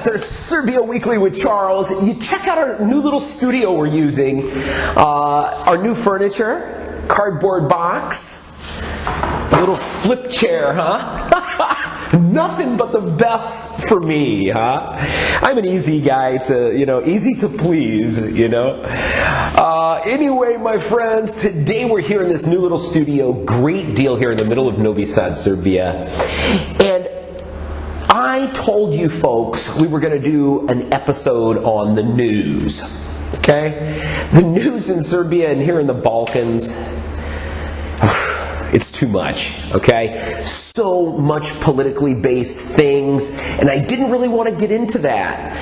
Cather, Serbia Weekly with Charles. You check out our new little studio we're using. Our new furniture, cardboard box, a little flip chair, huh? Nothing but the best for me, huh? I'm an easy guy to, easy to please, Anyway, my friends, today we're here in this new little studio. Great deal here in the middle of Novi Sad, Serbia. And I told you folks we were going to do an episode on the news. Okay? The news in Serbia and here in the Balkans, it's too much, okay? So much politically based things, and I didn't really want to get into that.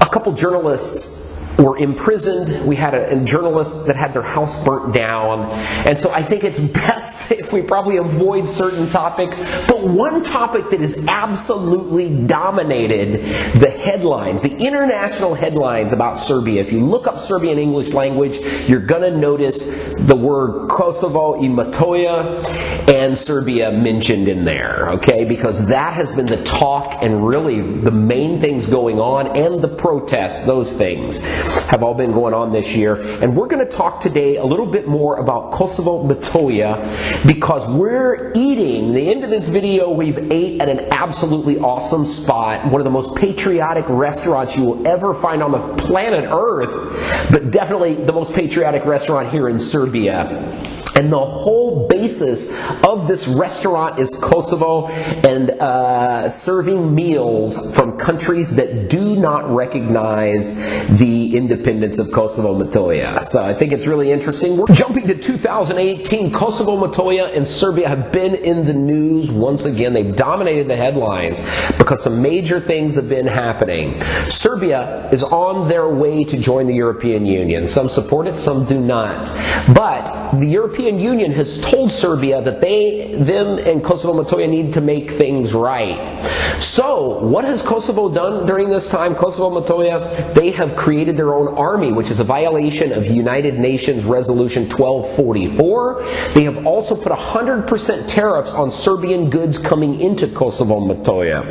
A couple journalists were imprisoned. We had a journalist that had their house burnt down. And so I think it's best if we probably avoid certain topics. But one topic that has absolutely dominated the headlines, the international headlines about Serbia. If you look up Serbian English language, you're going to notice the word Kosovo I Metodija and Serbia mentioned in there. Okay? Because that has been the talk and really the main things going on, and the protests, those things have all been going on this year. And we're going to talk today a little bit more about Kosovo Metodija, because we're eating, the end of this video, we've ate at an absolutely awesome spot, one of the most patriotic restaurants you will ever find on the planet Earth, but definitely the most patriotic restaurant here in Serbia. And the whole basis of this restaurant is Kosovo and serving meals from countries that do not recognize the independence of Kosovo Metodija. So I think it's really interesting. We're jumping to 2018. Kosovo Metodija and Serbia have been in the news once again. They've dominated the headlines because some major things have been happening. Serbia is on their way to join the European Union. Some support it, some do not. But the European Union has told Serbia that them and Kosovo Metodija need to make things right. So, what has Kosovo done during this time? Kosovo Metodija, they have created their own army, which is a violation of United Nations Resolution 1244. They have also put 100% tariffs on Serbian goods coming into Kosovo Metodija.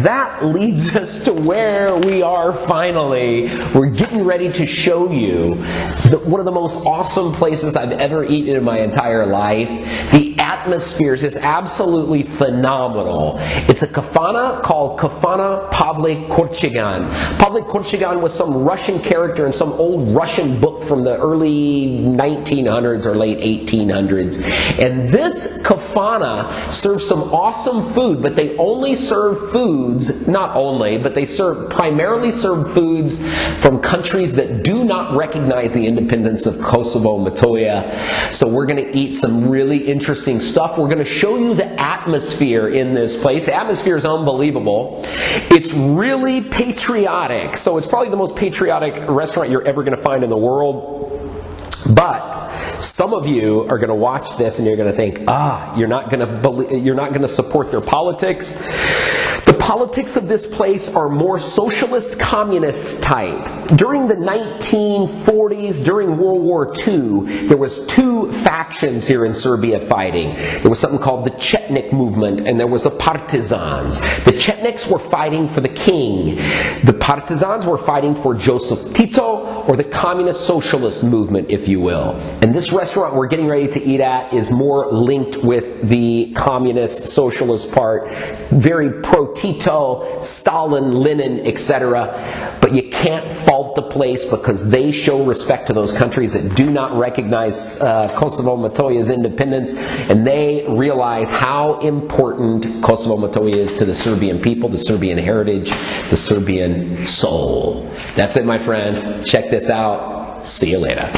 That leads us to where we are finally. We're getting ready to show you one of the most awesome places I've ever eaten in my entire life. The atmosphere is just absolutely phenomenal. It's a kafana called Kafana Pavle Korcagin. Pavle Korcagin was some Russian character in some old Russian book from the early 1900s or late 1800s. And this kafana serves some awesome food, but they only serve foods, not only, but they primarily serve foods from countries that do not recognize the independence of Kosovo Metodija. So we're going to eat some really interesting stuff. We're going to show you the atmosphere in this place. The atmosphere is unbelievable. It's really patriotic. So it's probably the most patriotic restaurant you're ever going to find in the world. But some of you are going to watch this and you're going to think, you're not going to support their politics. The politics of this place are more socialist, communist type. During the 1940s, during World War II, there was two factions here in Serbia fighting. There was something called the Chetnik movement, and there was the partisans. The Chetniks were fighting for the king. The partisans were fighting for Joseph Tito, or the communist socialist movement, if you will. And this restaurant we're getting ready to eat at is more linked with the communist socialist part, very pro-Tito, Stalin, Lenin, etc. But you can't fault the place because they show respect to those countries that do not recognize Kosovo Metodija's independence, and they realize how important Kosovo Metodija is to the Serbian people, the Serbian heritage, the Serbian soul. That's it, my friends. Check this out. See you later.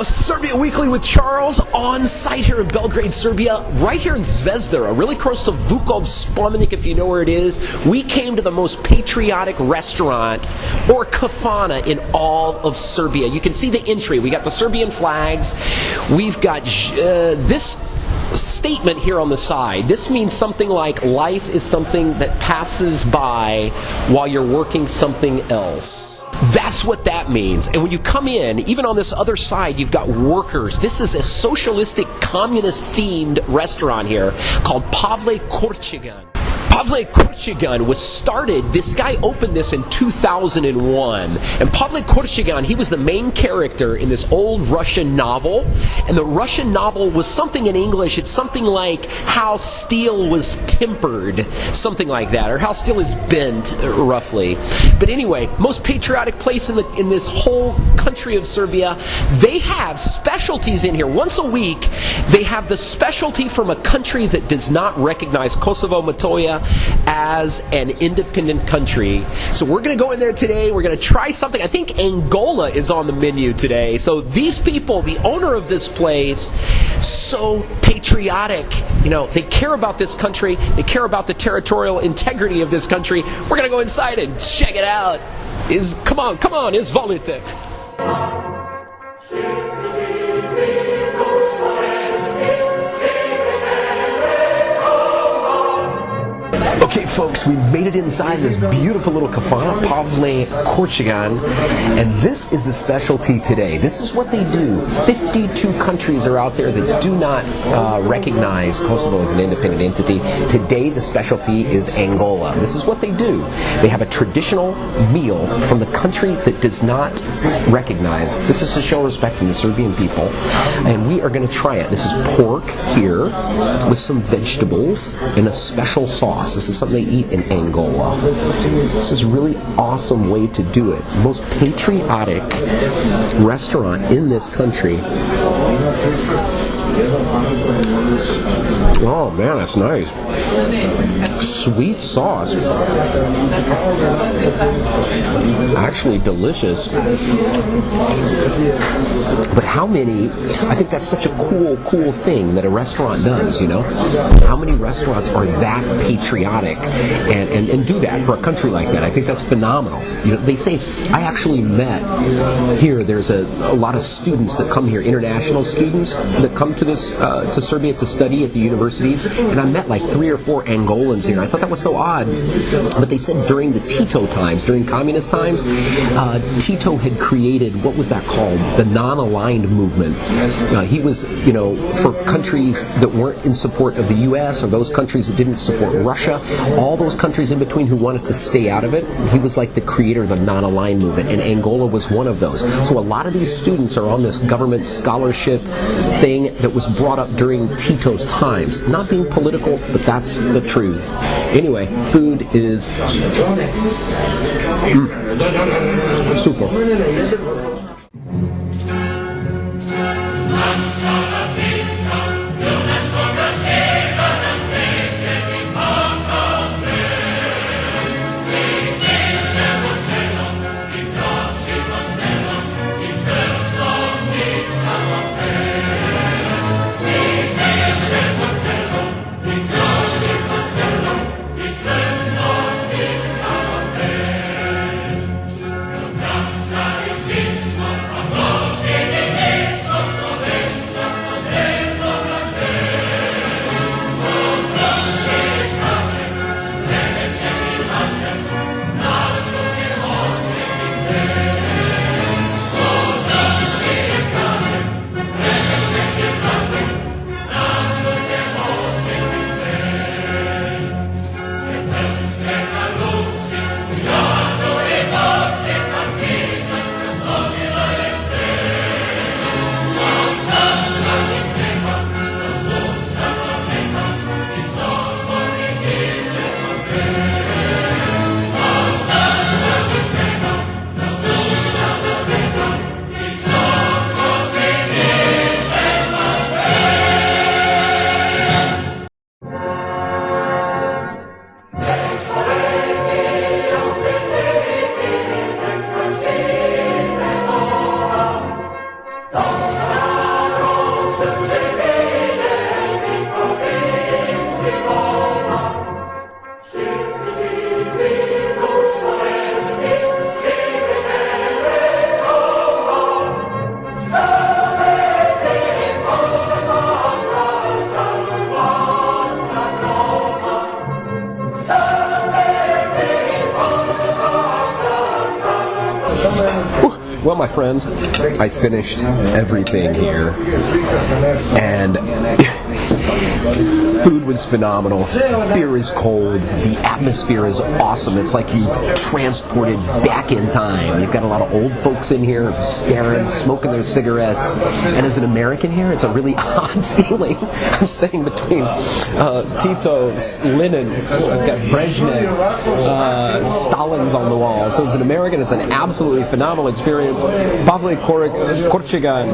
Serbia Weekly with Charles, on site here in Belgrade, Serbia, right here in Zvezdara, really close to Vukov Spomenik, if you know where it is. We came to the most patriotic restaurant, or kafana, in all of Serbia. You can see the entry. We got the Serbian flags. We've got this statement here on the side. This means something like life is something that passes by while you're working something else. That's what that means. And when you come in, even on this other side, you've got workers. This is a socialistic, communist-themed restaurant here called Pavle Korcagin. Pavle Korcagin was started, this guy opened this in 2001. And Pavle Korcagin, he was the main character in this old Russian novel. And the Russian novel was something in English, it's something like how steel was tempered, something like that, or how steel is bent, roughly. But anyway, most patriotic place in this whole country of Serbia, they have specialties in here. Once a week, they have the specialty from a country that does not recognize Kosovo, Metodija, as an independent country. So we're going to go in there today. We're going to try something. I think Angola is on the menu today. So these people, the owner of this place, so patriotic. You know, they care about this country. They care about the territorial integrity of this country. We're going to go inside and check it out. Come on, izvolite. Okay, folks, we made it inside this beautiful little Kafana Pavle Korcagin, and this is the specialty today. This is what they do. 52 countries are out there that do not recognize Kosovo as an independent entity. Today, the specialty is Angola. This is what they do. They have a traditional meal from the country that does not recognize. This is to show respect from the Serbian people, and we are going to try it. This is pork here with some vegetables and a special sauce. This is something they eat in Angola. This is a really awesome way to do it. The most patriotic restaurant in this country. Oh man, that's nice. Sweet sauce. Actually delicious. But how many, I think that's such a cool thing that a restaurant does, you know? How many restaurants are that patriotic and do that for a country like that? I think that's phenomenal. You know, they say, I actually met here, there's a lot of students that come here, international students that come to this, to Serbia to study at the universities, and I met like 3 or 4 Angolans here. I thought that was so odd, but they said during the Tito times, during communist times, Tito had created, what was that called? The non-aligned movement. He was, you know, for countries that weren't in support of the U.S. or those countries that didn't support Russia, all those countries in between who wanted to stay out of it, he was like the creator of the non-aligned movement, and Angola was one of those. So a lot of these students are on this government scholarship thing that was brought up during Tito's times. Not being political, but that's the truth. Anyway, food is super. This my friends, I finished everything here, and food was phenomenal. Beer is cold. The atmosphere is awesome. It's like you transported back in time. You've got a lot of old folks in here staring, smoking their cigarettes. And as an American here, it's a really odd feeling. I'm staying between Tito, Lenin, I've got Brezhnev, Stalin's on the wall. So as an American, it's an absolutely phenomenal experience. Pavle Korcagin,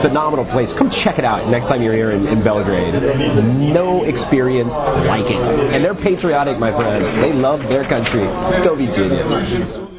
phenomenal place. Come check it out next time you're here in Belgrade. No experience like it. And they're patriotic, my friends. They love their country. Do viđenja.